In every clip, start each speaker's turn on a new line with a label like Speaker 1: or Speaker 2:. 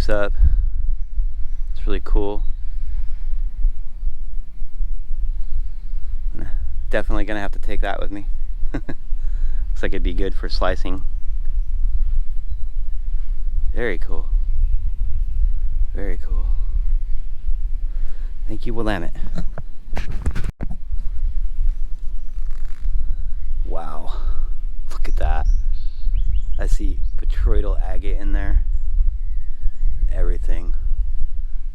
Speaker 1: reefs up. It's really cool. Definitely gonna have to take that with me. Looks like it'd be good for slicing. Very cool. Very cool. Thank you, Willamette. Wow. Look at that. I see botryoidal agate in there. Everything.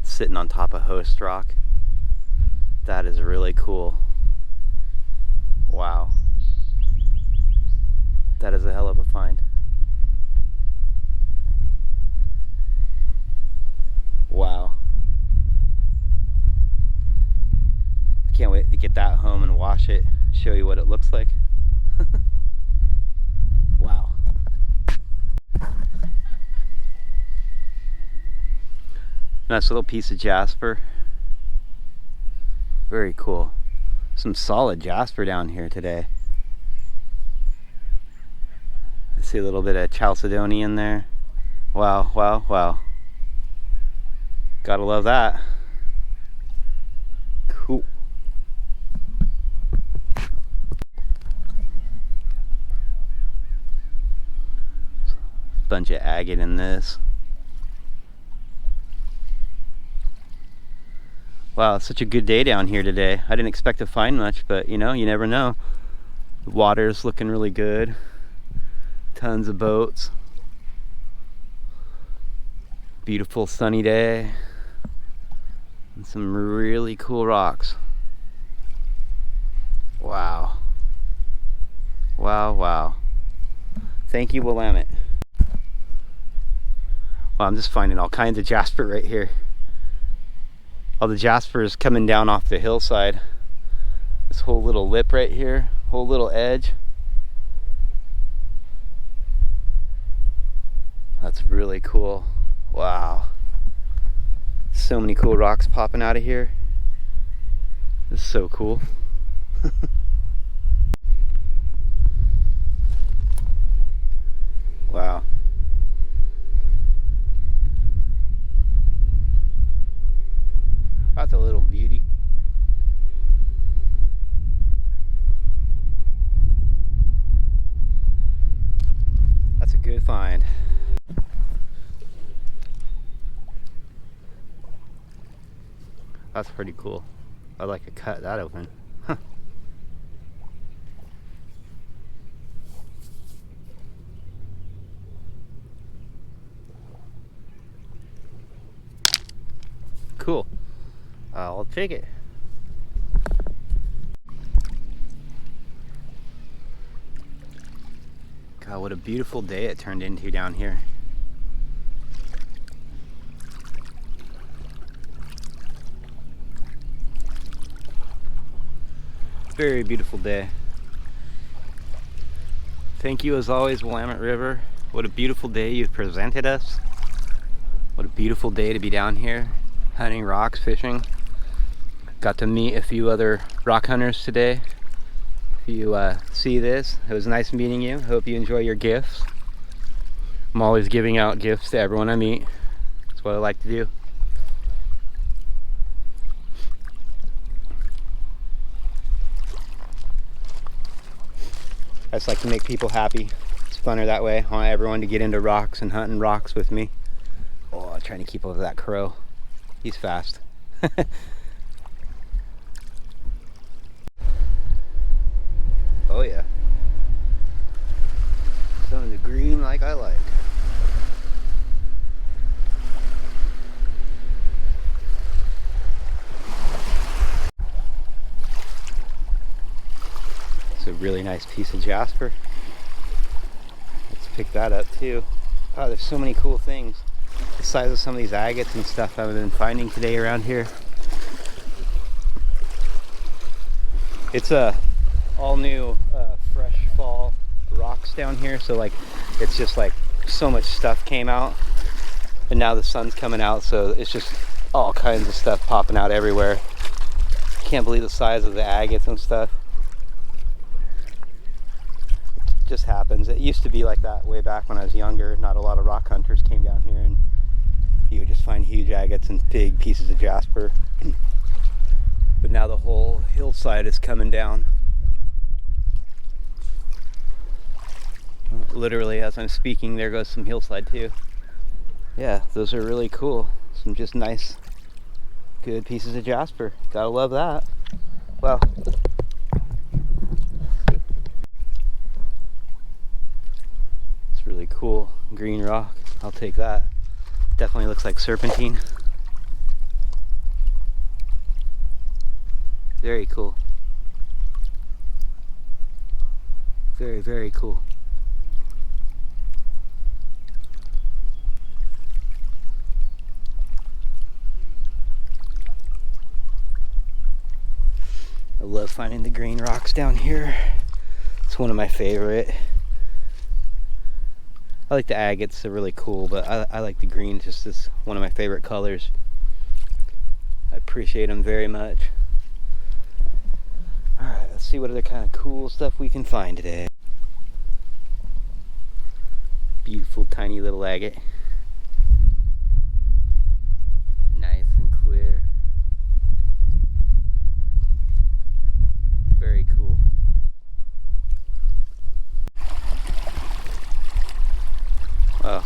Speaker 1: Sitting on top of host rock. That is really cool. Wow. That is a hell of a find. Wow. I can't wait to get that home and wash it, show you what it looks like. Wow. Nice little piece of jasper. Very cool. Some solid jasper down here today. I see a little bit of chalcedony in there. Wow, wow, wow. Gotta love that. Cool. Bunch of agate in this. Wow, it's such a good day down here today. I didn't expect to find much, but you know, you never know. The water's looking really good. Tons of boats. Beautiful sunny day. And some really cool rocks. Wow. Wow, wow. Thank you, Willamette. Wow, I'm just finding all kinds of jasper right here. All the jasper is coming down off the hillside. This whole little lip right here, whole little edge. That's really cool. Wow. So many cool rocks popping out of here. This is so cool. Wow. That's a little beauty. That's a good find. That's pretty cool. I'd like to cut that open. Huh. Cool. I'll take it. God, what a beautiful day it turned into down here. Very beautiful day. Thank you as always, Willamette River. What a beautiful day you've presented us. What a beautiful day to be down here, hunting rocks, fishing. Got to meet a few other rock hunters today. If you see this, it was nice meeting you. Hope you enjoy your gifts. I'm always giving out gifts to everyone I meet. That's what I like to do. I just like to make people happy. It's funner that way. I want everyone to get into rocks and hunting rocks with me. Oh, I'm trying to keep up with that crow. He's fast. Oh yeah. Some of the green like I like. It's a really nice piece of jasper. Let's pick that up too. Oh, there's so many cool things. The size of some of these agates and stuff I've been finding today around here. It's a all new fresh fall rocks down here, so like it's just like so much stuff came out, and now the sun's coming out, so it's just all kinds of stuff popping out everywhere. Can't believe the size of the agates and stuff. It just happens. It used to be like that way back when I was younger. Not a lot of rock hunters came down here and you would just find huge agates and big pieces of jasper. But now the whole hillside is coming down. Literally, as I'm speaking, there goes some hillside too. Yeah, those are really cool. Some just nice, good pieces of jasper. Gotta love that. Wow. It's really cool. Green rock. I'll take that. Definitely looks like serpentine. Very cool. Very, very cool. I love finding the green rocks down here. It's one of my favorite. I like the agates, they're really cool, but I like the green, just as one of my favorite colors. I appreciate them very much. Alright, let's see what other kind of cool stuff we can find today. Beautiful tiny little agate. Nice and clear. Very cool. Wow.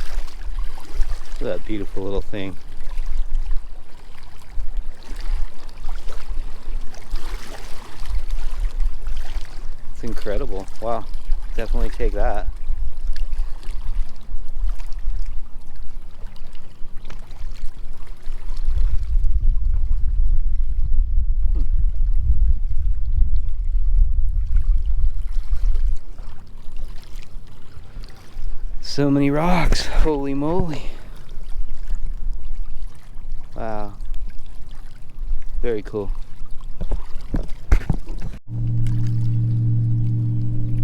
Speaker 1: Look at that beautiful little thing. It's incredible. Wow. Definitely take that. So many rocks, holy moly. Wow. Very cool.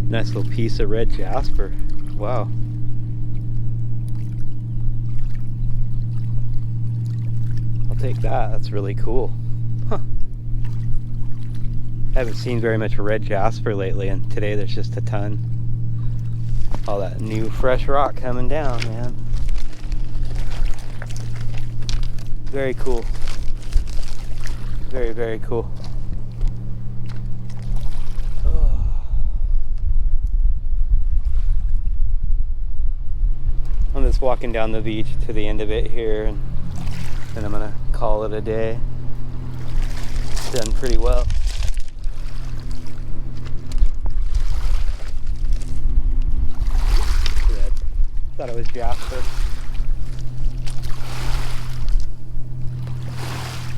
Speaker 1: Nice little piece of red jasper. Wow. I'll take that, that's really cool. Huh. I haven't seen very much red jasper lately, and today there's just a ton. All that new fresh rock coming down, man. Very cool. Very, very cool. Oh. I'm just walking down the beach to the end of it here, and then I'm gonna call it a day. Done pretty well. Thought it was jasper.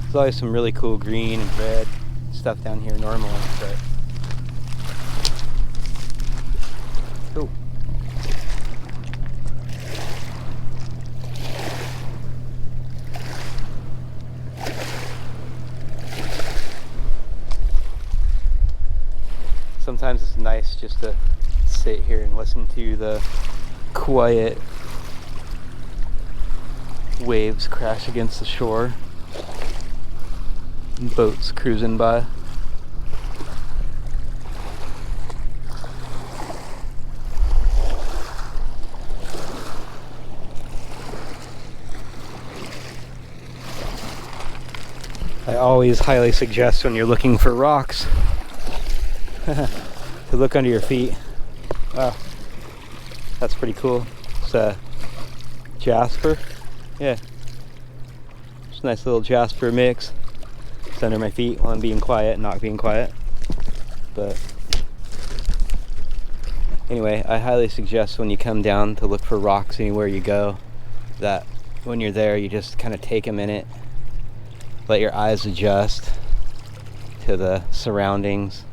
Speaker 1: There's always some really cool green and red stuff down here normally, but oh. Sometimes it's nice just to sit here and listen to the quiet waves crash against the shore, boats cruising by. I always highly suggest when you're looking for rocks to look under your feet. Wow. That's pretty cool. It's a jasper. Yeah. It's a nice little jasper mix. It's under my feet while I'm being quiet and not being quiet. But anyway, I highly suggest when you come down to look for rocks anywhere you go, that when you're there you just kind of take a minute, let your eyes adjust to the surroundings,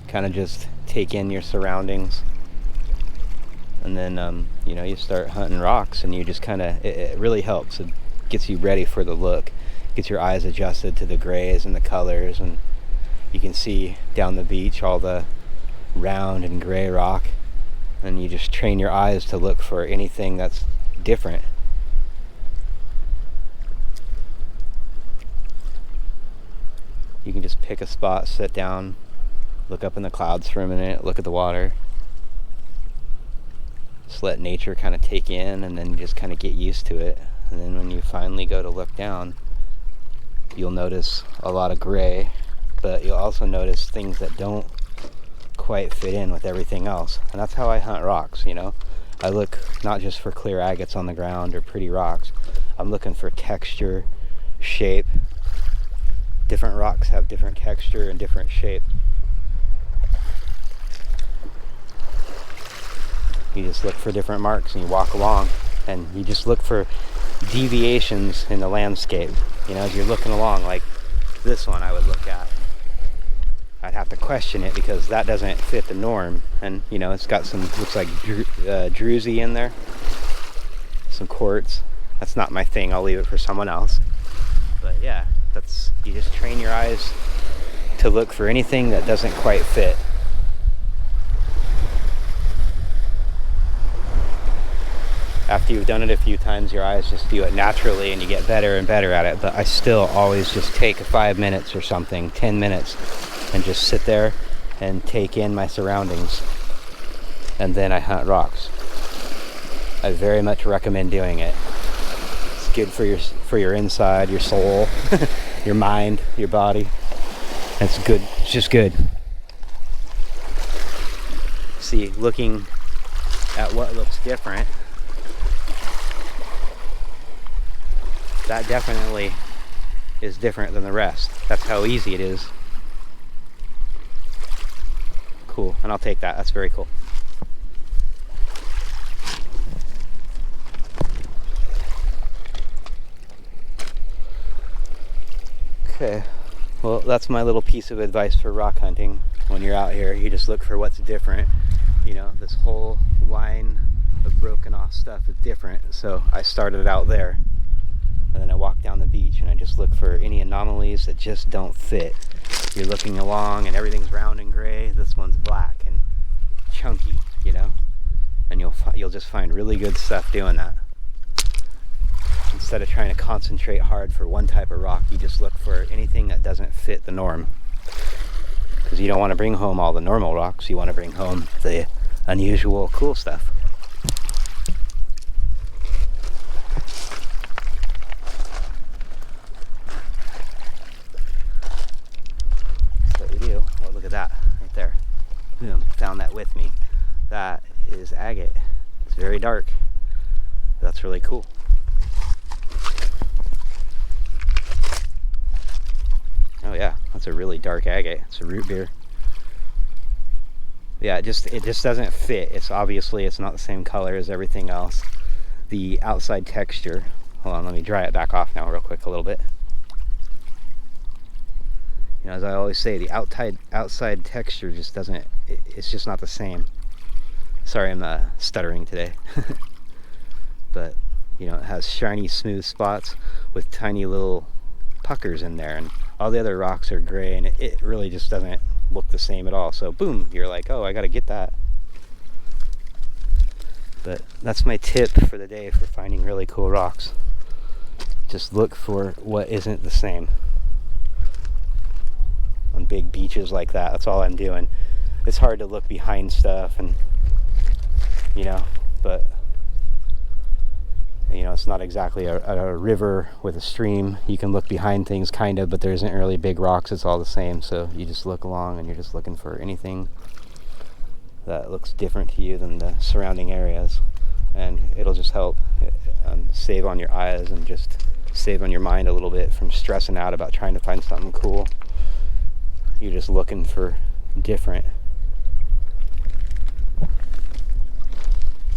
Speaker 1: kind of just take in your surroundings. And then, you know, you start hunting rocks, and you just kind of, it really helps. It gets you ready for the look, gets your eyes adjusted to the grays and the colors, and you can see down the beach all the round and gray rock, and you just train your eyes to look for anything that's different. You can just pick a spot, sit down, look up in the clouds for a minute, look at the water. Just let nature kind of take in, and then just kind of get used to it. And then when you finally go to look down, you'll notice a lot of gray, but you'll also notice things that don't quite fit in with everything else. And that's how I hunt rocks, you know. I look not just for clear agates on the ground or pretty rocks. I'm looking for texture, shape. Different rocks have different texture and different shape. You just look for different marks and you walk along, and you just look for deviations in the landscape. You know, as you're looking along, like this one I would look at. I'd have to question it because that doesn't fit the norm. And, you know, it's got some, looks like druzy in there. Some quartz. That's not my thing. I'll leave it for someone else. But yeah, that's, you just train your eyes to look for anything that doesn't quite fit. After you've done it a few times, your eyes just do it naturally and you get better and better at it. But I still always just take 5 minutes or something, 10 minutes, and just sit there and take in my surroundings. And then I hunt rocks. I very much recommend doing it. It's good for your inside, your soul, your mind, your body. It's good. It's just good. See, looking at what looks different, that definitely is different than the rest. That's how easy it is. Cool, and I'll take that. That's very cool. Okay, well, that's my little piece of advice for rock hunting. When you're out here, you just look for what's different. You know, this whole line of broken off stuff is different, so I started out there. And then I walk down the beach and I just look for any anomalies that just don't fit. You're looking along and everything's round and gray. This one's black and chunky, you know? And you'll just find really good stuff doing that. Instead of trying to concentrate hard for one type of rock, you just look for anything that doesn't fit the norm. Because you don't want to bring home all the normal rocks. You want to bring home the unusual, cool stuff. That right there. Boom, found that with me. That is agate. It's very dark. That's really cool. Oh yeah, that's a really dark agate. It's a root beer. Yeah, it just doesn't fit. It's obviously it's not the same color as everything else. The outside texture. Hold on, let me dry it back off now real quick a little bit. You know, as I always say, the outside texture just doesn't, it's just not the same. Sorry, I'm stuttering today. But, you know, it has shiny, smooth spots with tiny little puckers in there. And all the other rocks are gray, and it really just doesn't look the same at all. So, boom, you're like, oh, I got to get that. But that's my tip for the day for finding really cool rocks. Just look for what isn't the same. On big beaches like that, that's all I'm doing. It's hard to look behind stuff, and you know, but you know, it's not exactly a river with a stream. You can look behind things kind of, but there isn't really big rocks. It's all the same. So you just look along and you're just looking for anything that looks different to you than the surrounding areas, and it'll just help save on your eyes and just save on your mind a little bit from stressing out about trying to find something cool. You're just looking for different.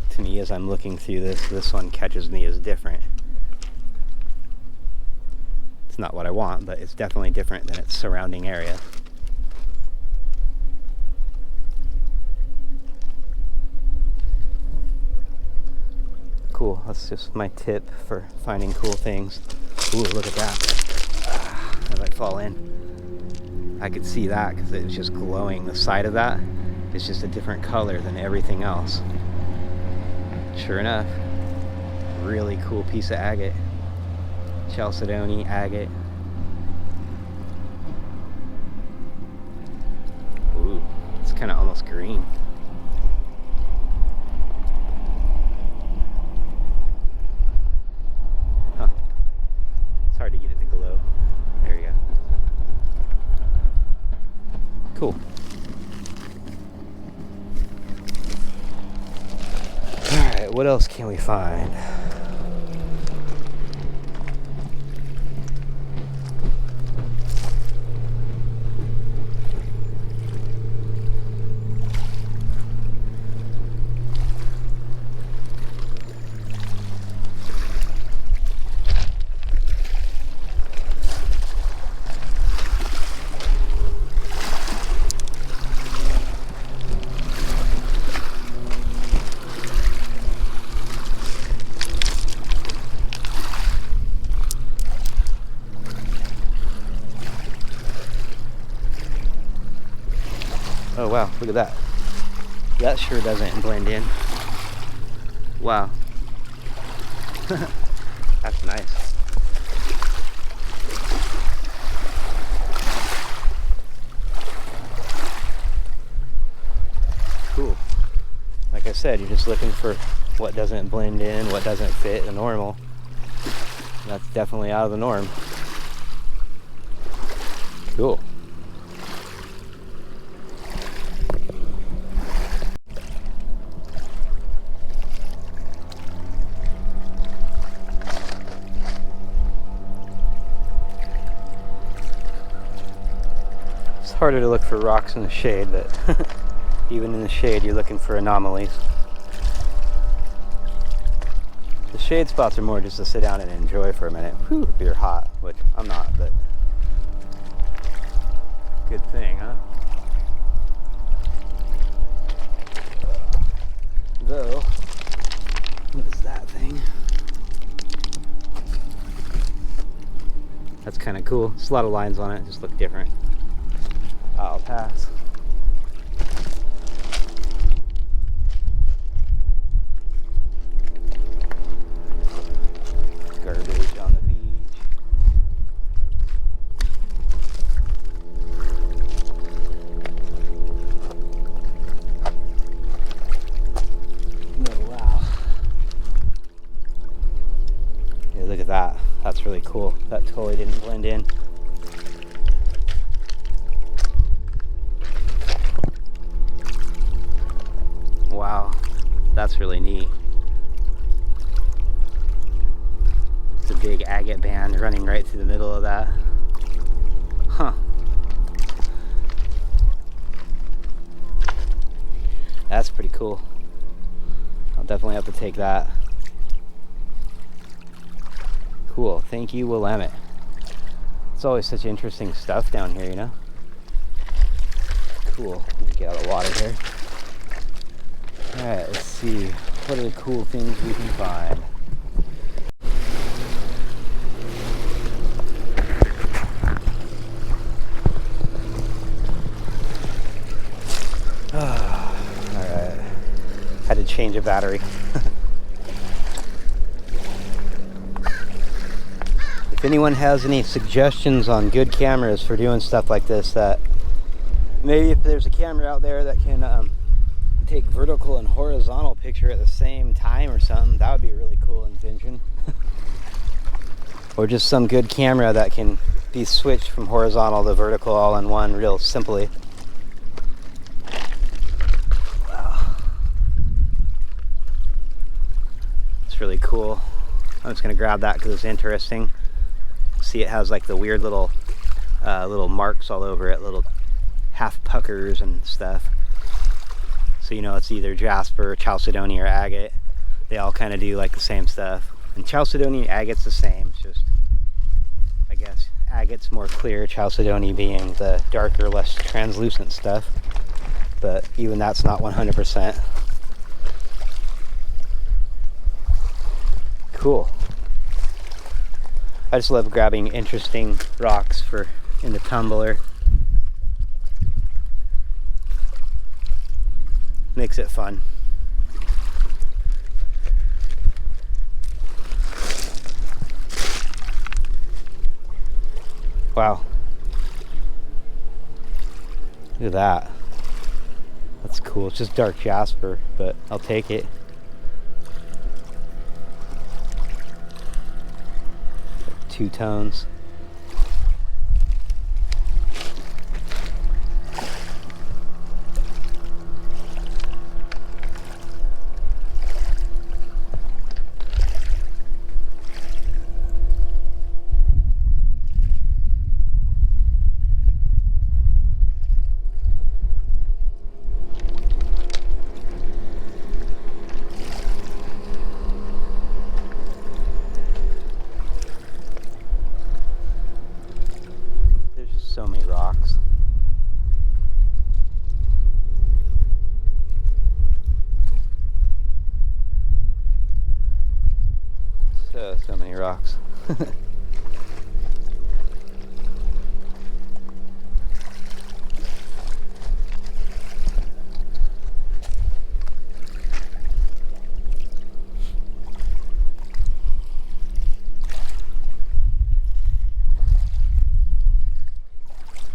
Speaker 1: To me, as I'm looking through this one catches me as different. It's not what I want, but it's definitely different than its surrounding area. Cool, that's just my tip for finding cool things. Ooh, look at that. I might fall in. I could see that because it was just glowing. The side of that is just a different color than everything else. Sure enough, really cool piece of agate. Chalcedony agate. Ooh, it's kind of almost green. Cool. Alright, what else can we find? Oh wow, look at that. That sure doesn't blend in. Wow. That's nice. Cool. Like I said, you're just looking for what doesn't blend in, what doesn't fit the normal. That's definitely out of the norm. Cool. It's harder to look for rocks in the shade, but even in the shade you're looking for anomalies. The shade spots are more just to sit down and enjoy for a minute. Whew, if you're hot, which I'm not, but good thing, huh? Though, what is that thing? That's kind of cool. There's a lot of lines on it, just look different. I'll pass. Garbage on the beach. Oh wow. Yeah, look at that. That's really cool. That totally didn't blend in. Wow, that's really neat. It's a big agate band running right through the middle of that. Huh. That's pretty cool. I'll definitely have to take that. Cool, thank you, Willamette. It's always such interesting stuff down here, you know? Cool, let me get out of the water here. Alright, let's see. What are the cool things we can find? Alright. Had to change a battery. If anyone has any suggestions on good cameras for doing stuff like this, that maybe if there's a camera out there that can take vertical and horizontal picture at the same time or something, that would be a really cool invention. Or just some good camera that can be switched from horizontal to vertical all in one real simply. Wow. It's really cool. I'm just gonna grab that because it's interesting. See, it has like the weird little marks all over it, little half puckers and stuff. So you know it's either jasper, chalcedony, or agate. They all kind of do like the same stuff. And chalcedony and agate's the same. It's just, I guess, agate's more clear, chalcedony being the darker, less translucent stuff. But even that's not 100%. Cool. I just love grabbing interesting rocks in the tumbler. Makes it fun. Wow. Look at that. That's cool. It's just dark jasper, but I'll take it. Two tones. rocks.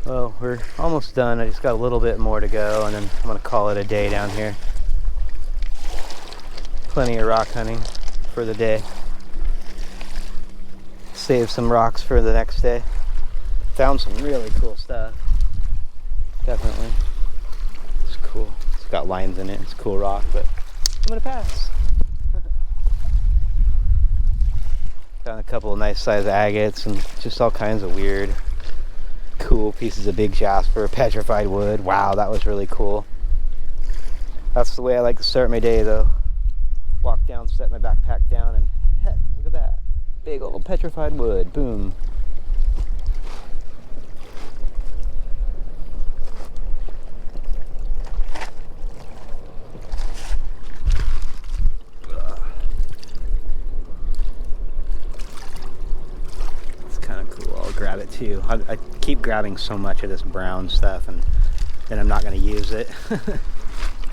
Speaker 1: Well, we're almost done. I just got a little bit more to go, and then I'm going to call it a day down here. Plenty of rock hunting for the day. Save some rocks for the next day. Found some really cool stuff. Definitely. It's cool. It's got lines in it. It's a cool rock, but I'm going to pass. Found a couple of nice size agates and just all kinds of weird cool pieces of big jasper, petrified wood. Wow, that was really cool. That's the way I like to start my day, though. Walk down, set my backpack down, and heck, look at that. Big old petrified wood. Boom. Grab it too. I keep grabbing so much of this brown stuff and then I'm not going to use it. I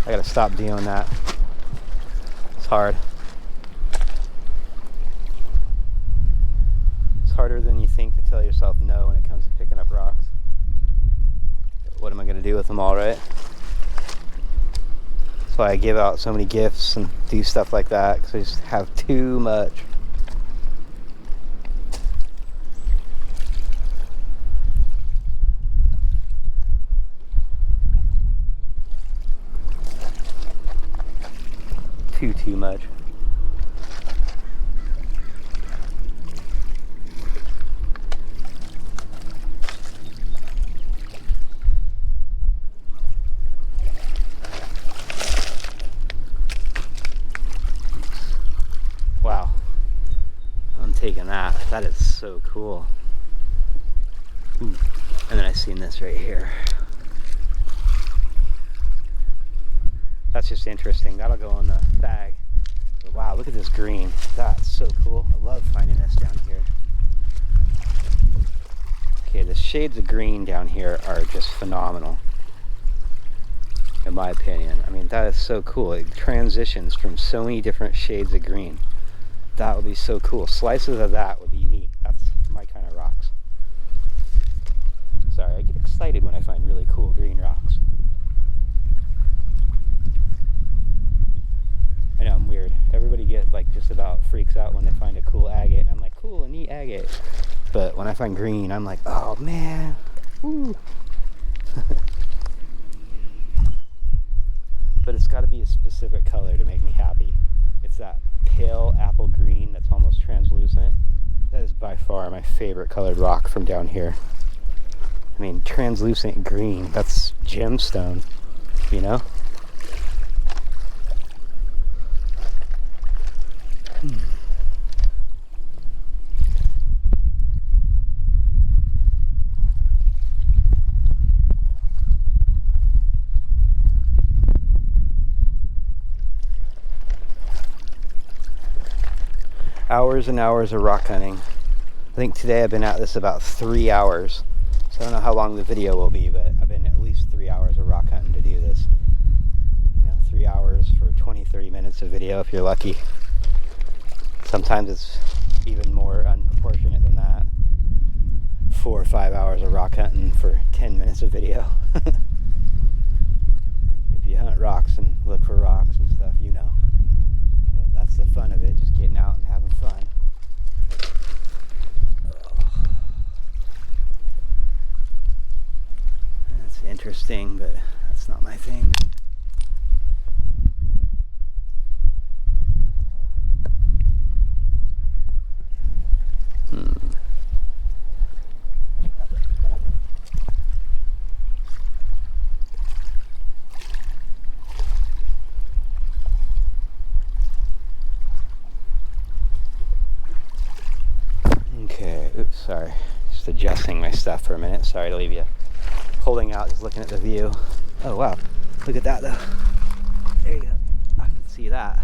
Speaker 1: gotta stop doing that. It's hard. It's harder than you think to tell yourself no when it comes to picking up rocks. What am I going to do with them all, right? That's why I give out so many gifts and do stuff like that, because I just have too much. Too much. Wow. I'm taking that. That is so cool. Ooh. And then I seen this right here. That's just interesting. That'll go in the bag. But wow, look at this green. That's so cool. I love finding this down here. Okay, the shades of green down here are just phenomenal, in my opinion. I mean, that is so cool. It transitions from so many different shades of green. That would be so cool. Slices of that would be neat. That's my kind of rocks. Sorry, I get excited when I find really cool green rocks. I know, I'm weird. Everybody gets like just about freaks out when they find a cool agate, and I'm like, cool, a neat agate. But when I find green, I'm like, oh man, woo. But it's got to be a specific color to make me happy. It's that pale apple green that's almost translucent. That is by far my favorite colored rock from down here. I mean, translucent green, that's gemstone, you know? Hours and hours of rock hunting. I think today I've been at this about 3 hours. So I don't know how long the video will be, but I've been at least 3 hours of rock hunting to do this. You know, 3 hours for 20-30 minutes of video if you're lucky. Sometimes it's even more unproportionate than that. 4 or 5 hours of rock hunting for 10 minutes of video. If you hunt rocks and look for rocks and stuff, you know. That's the fun of it, just getting out and having fun. That's interesting, but that's not my thing. Okay, oops, sorry. Just adjusting my stuff for a minute. Sorry to leave you holding out, just looking at the view. Oh wow, look at that though. There you go. I can see that.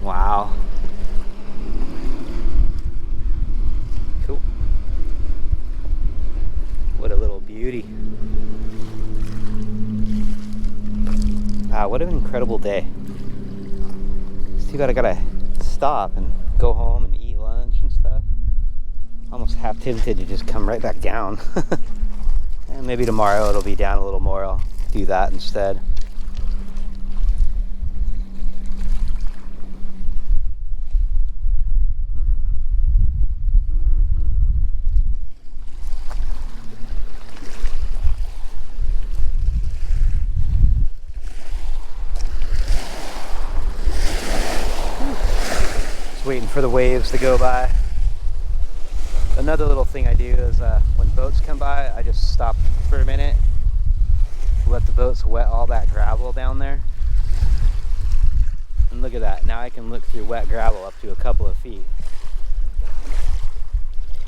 Speaker 1: Wow. What a little beauty. Wow, what an incredible day. It's too bad I gotta stop and go home and eat lunch and stuff. Almost half tempted to just come right back down. And maybe tomorrow it'll be down a little more. I'll do that instead. Waiting for the waves to go by. Another little thing I do is when boats come by, I just stop for a minute, let the boats wet all that gravel down there. And look at that, now I can look through wet gravel up to a couple of feet.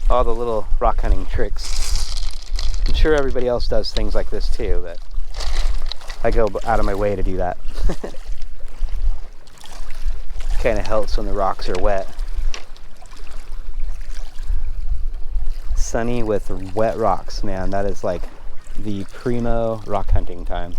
Speaker 1: All the little rock hunting tricks. I'm sure everybody else does things like this too, but I go out of my way to do that. Kind of helps when the rocks are wet. Sunny with wet rocks, man, that is like the primo rock hunting time.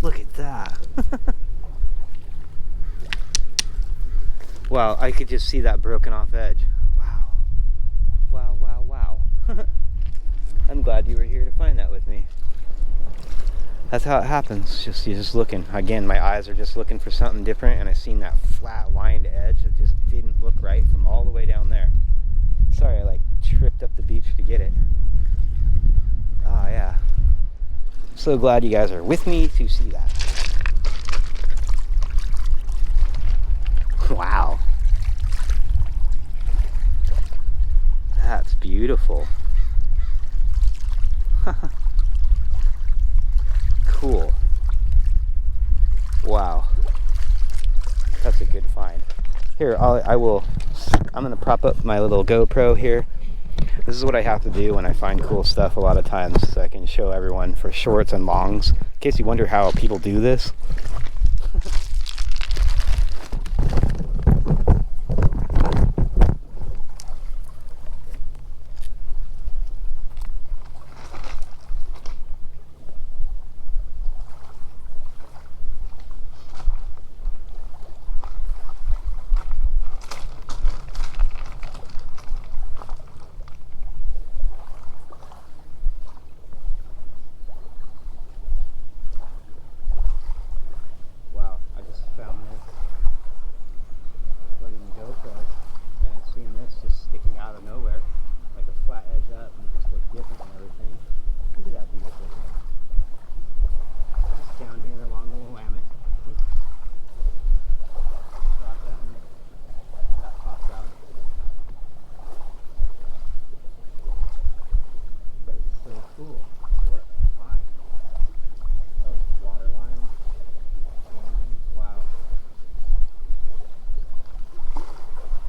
Speaker 1: Look at that. Wow, I could just see that broken off edge. Wow. Wow, wow, wow. I'm glad you were here to find that with me. That's how it happens. You're just looking. Again, my eyes are just looking for something different, and I seen that flat lined edge that just didn't look right from all the way down there. Sorry, I like tripped up the beach to get it. Oh yeah. So glad you guys are with me to see that. Wow. That's beautiful. Cool. Wow. That's a good find. Here, I'm gonna prop up my little GoPro here. This is what I have to do when I find cool stuff a lot of times, so I can show everyone for shorts and longs. In case you wonder how people do this. Sticking out of nowhere, like a flat edge up, and just look different and everything. Look at that beautiful thing. Just down here along the Willamette. Drop that one. That pops out. But it's so cool. What a find. Oh, water line. Wow.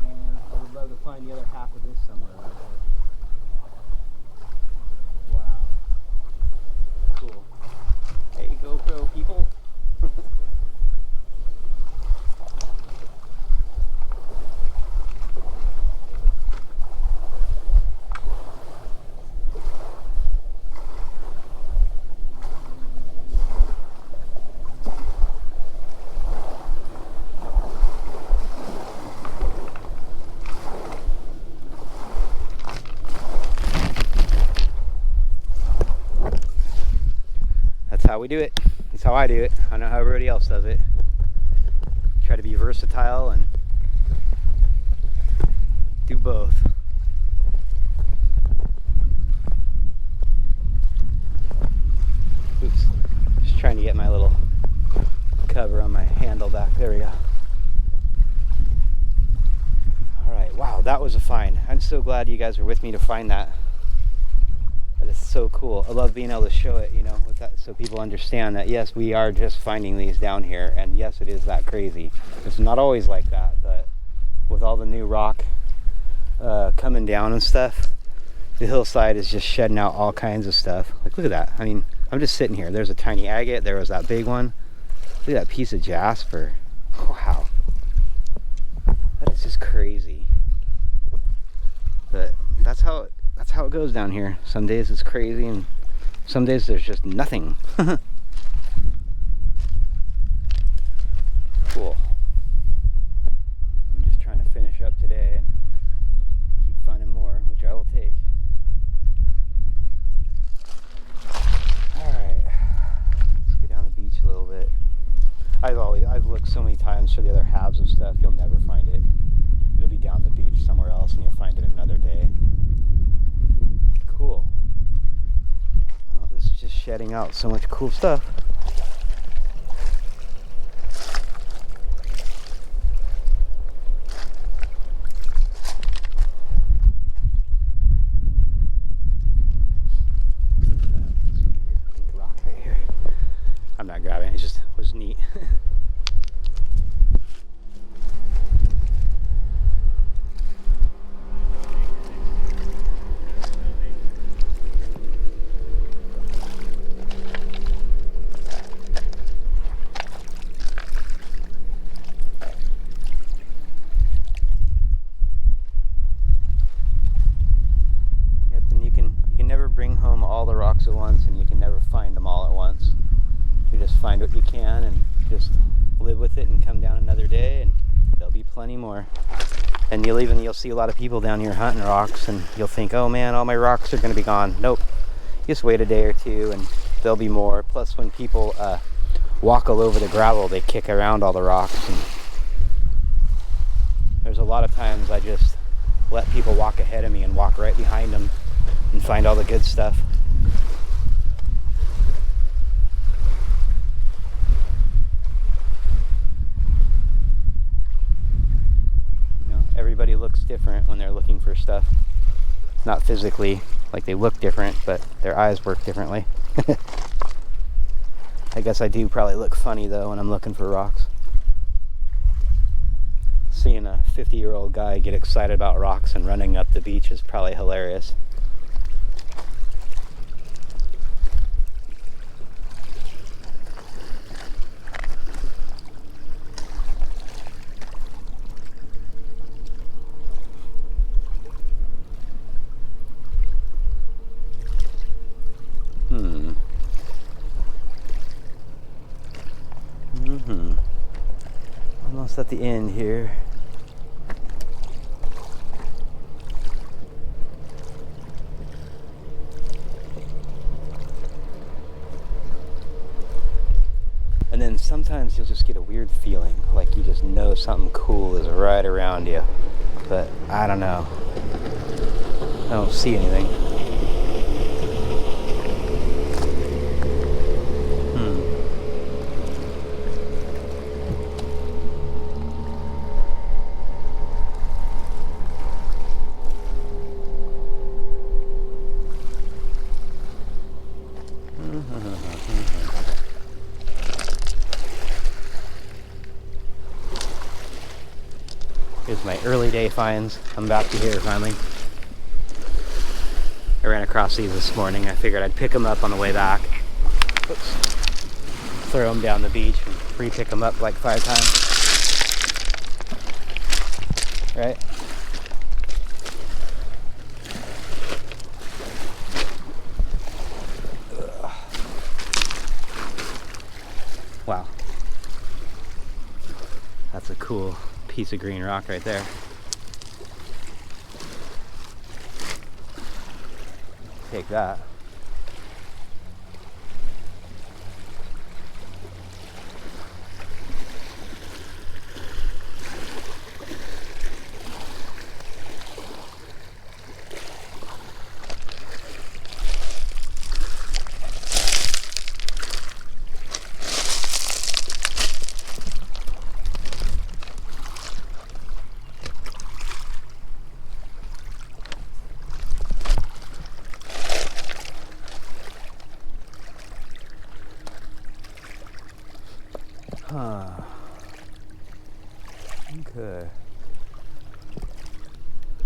Speaker 1: Man, I would love to find the other half of this somewhere around here. Wow. Cool. Hey, GoPro people. That's how we do it. That's how I do it. I know how everybody else does it. Try to be versatile and do both. Oops. Just trying to get my little cover on my Wow, that was a find. I'm so glad you guys were with me to find that. That is so cool. I love being able to show it, you know, with that, so people understand that yes, we are just finding these down here, and yes, it is that crazy. It's not always like that, but with all the new rock coming down and stuff, the hillside is just shedding out all kinds of stuff. Like, look at that. I mean, I'm just sitting here. There's a tiny agate. There was that big one. Look at that piece of jasper. Wow. That is just crazy. But that's how it goes down here. Some days it's crazy, and some days there's just nothing. Cool. I'm just trying to finish up today and keep finding more, which I will take. Alright, let's go down the beach a little bit. I've looked so many times for the other halves of stuff. You'll never find it. It'll be down the beach somewhere else, and you'll find it another day. Cool. Well, this is just shedding out so much cool stuff. Pink rock right here. I'm not grabbing it, it just was neat. Bring home all the rocks at once, and you can never find them all at once. You just find what you can and just live with it and come down another day, and there'll be plenty more. And you'll see a lot of people down here hunting rocks, and you'll think, oh man, all my rocks are going to be gone. Nope. Just wait a day or two and there'll be more. Plus, when people walk all over the gravel, they kick around all the rocks, and there's a lot of times I just let people walk ahead of me and walk right behind them and find all the good stuff. You know, everybody looks different when they're looking for stuff. Not physically, like they look different, but their eyes work differently. I guess I do probably look funny though when I'm looking for rocks. Seeing a 50-year-old guy get excited about rocks and running up the beach is probably hilarious. Almost at the end here. And then sometimes you'll just get a weird feeling, like you just know something cool is right around you. But I don't know. I don't see anything. Here's my early day finds. I'm back to here finally. I ran across these this morning. I figured I'd pick them up on the way back. Oops. Throw them down the beach and re-pick them up like 5 times. Right? Ugh. Wow. That's a cool piece of green rock right there. Take that.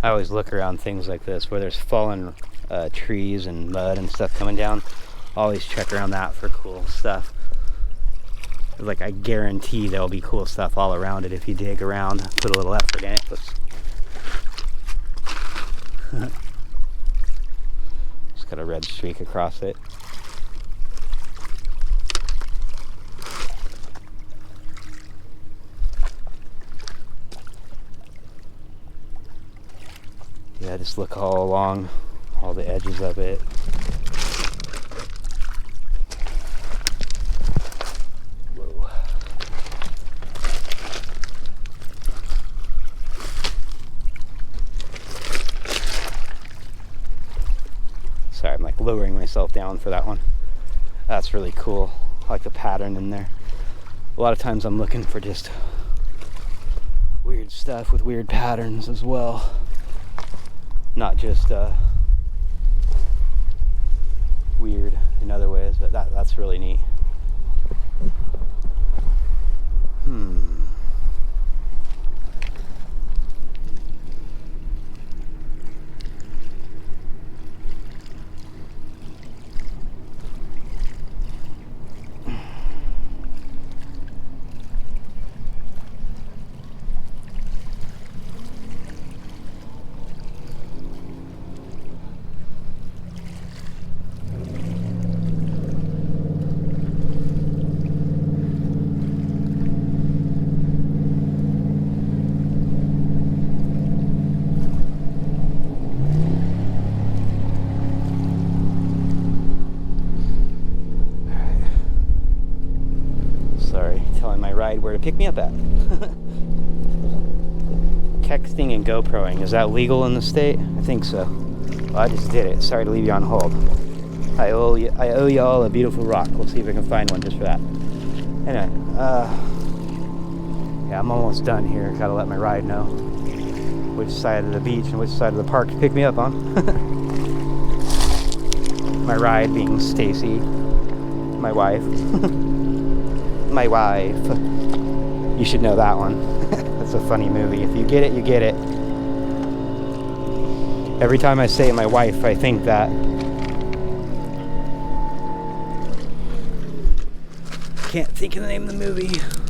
Speaker 1: I always look around things like this where there's fallen trees and mud and stuff coming down. Always check around that for cool stuff. Like, I guarantee there'll be cool stuff all around it if you dig around, put a little effort in it. Oops. Just got a red streak across it. Yeah, just look all along all the edges of it. Whoa. Sorry, I'm like lowering myself down for that one. That's really cool. I like the pattern in there. A lot of times I'm looking for just weird stuff with weird patterns as well. Not just weird in other ways, but that's really neat. Where to pick me up at. Texting and GoProing, is that legal in the state? I think so. Well, I just did it. Sorry to leave you on hold. I owe y'all a beautiful rock. We'll see if I can find one just for that. Anyway, yeah, I'm almost done here. Gotta let my ride know which side of the beach and which side of the park to pick me up on. My ride being Stacy, my wife. My wife. You should know that one. That's a funny movie. If you get it, you get it. Every time I say my wife, I think that. Can't think of the name of the movie.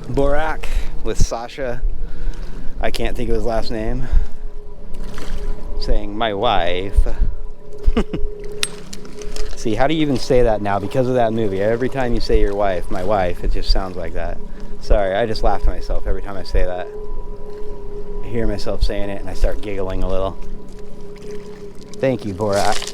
Speaker 1: Borak with Sasha. I can't think of his last name. Saying my wife. See, how do you even say that now because of that movie? Every time you say your wife, my wife, it just sounds like that. Sorry, I just laugh to myself every time I say that. I hear myself saying it and I start giggling a little. Thank you, Borat.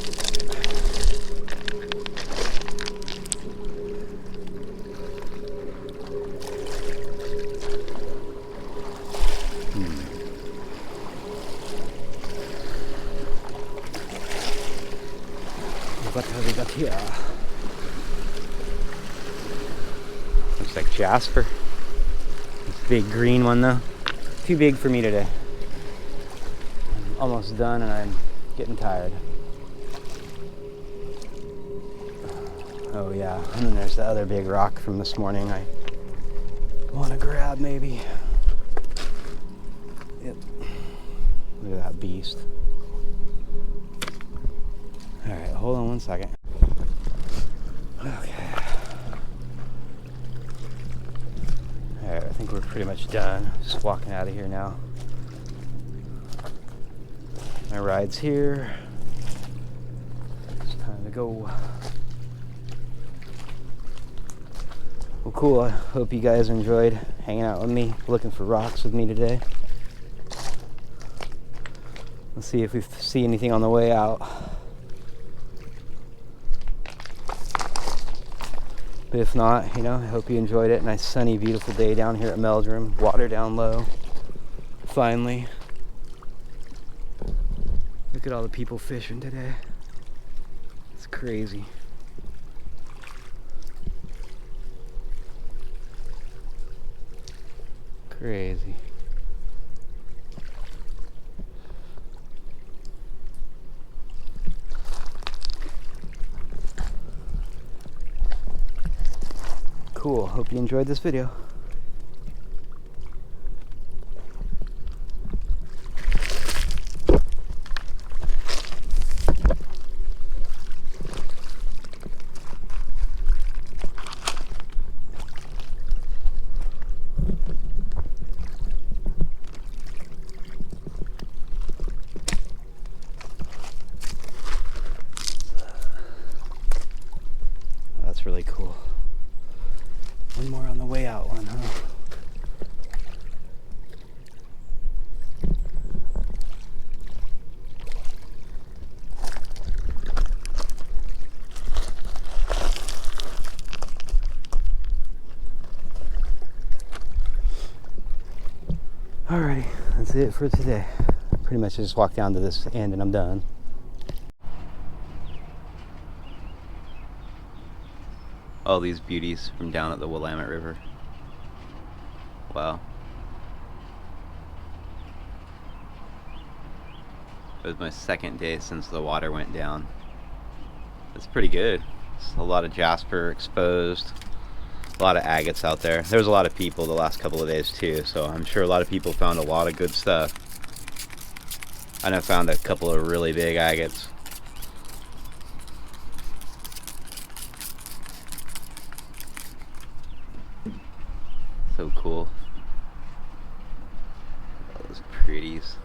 Speaker 1: What have we got here? Looks like jasper. Big green one though. Too big for me today. I'm almost done and I'm getting tired. Oh yeah, and then there's the other big rock from this morning I want to grab maybe. Yep. Look at that beast. Alright, hold on one second. Okay. Alright, I think we're pretty much done. Just walking out of here now. My ride's here. It's time to go. Well, cool. I hope you guys enjoyed hanging out with me, looking for rocks with me today. Let's see if we see anything on the way out. But if not, you know, I hope you enjoyed it. Nice sunny, beautiful day down here at Meldrum. Water down low. Finally. Look at all the people fishing today. It's crazy. Crazy. Cool. Hope you enjoyed this video. That's really cool. One more on the way out one, huh? Alrighty, that's it for today. Pretty much just walk down to this end and I'm done. All these beauties from down at the Willamette River. Wow. It was my second day since the water went down. It's pretty good. It's a lot of jasper exposed. A lot of agates out there. There was a lot of people the last couple of days too, so I'm sure a lot of people found a lot of good stuff. And I found a couple of really big agates. So cool. Those pretties.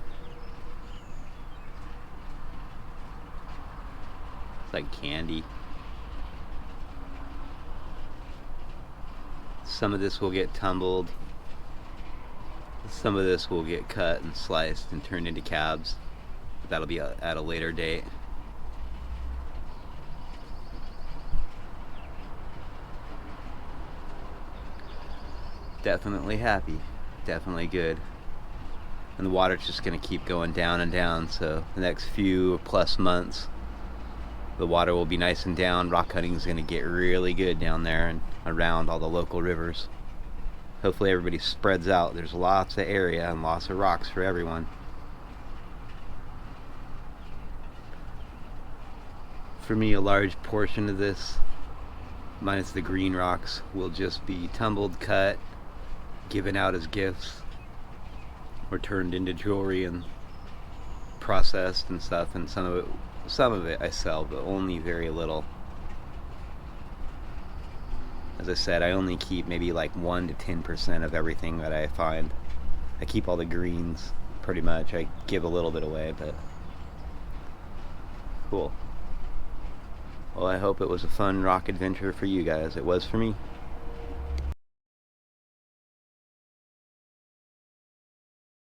Speaker 1: It's like candy. Some of this will get tumbled. Some of this will get cut and sliced and turned into cabs. But that'll be at a later date. Definitely happy. Definitely good. And the water's just going to keep going down and down. So the next few plus months, the water will be nice and down. Rock hunting is going to get really good down there and around all the local rivers. Hopefully everybody spreads out. There's lots of area and lots of rocks for everyone. For me, a large portion of this, minus the green rocks, will just be tumbled, cut, given out as gifts, or turned into jewelry and processed and stuff. And some of it I sell, but only very little. As I said, I only keep maybe like 1 to 10% of everything that I find. I keep all the greens, pretty much. I give a little bit away, but cool. Well, I hope it was a fun rock adventure for you guys. It was for me.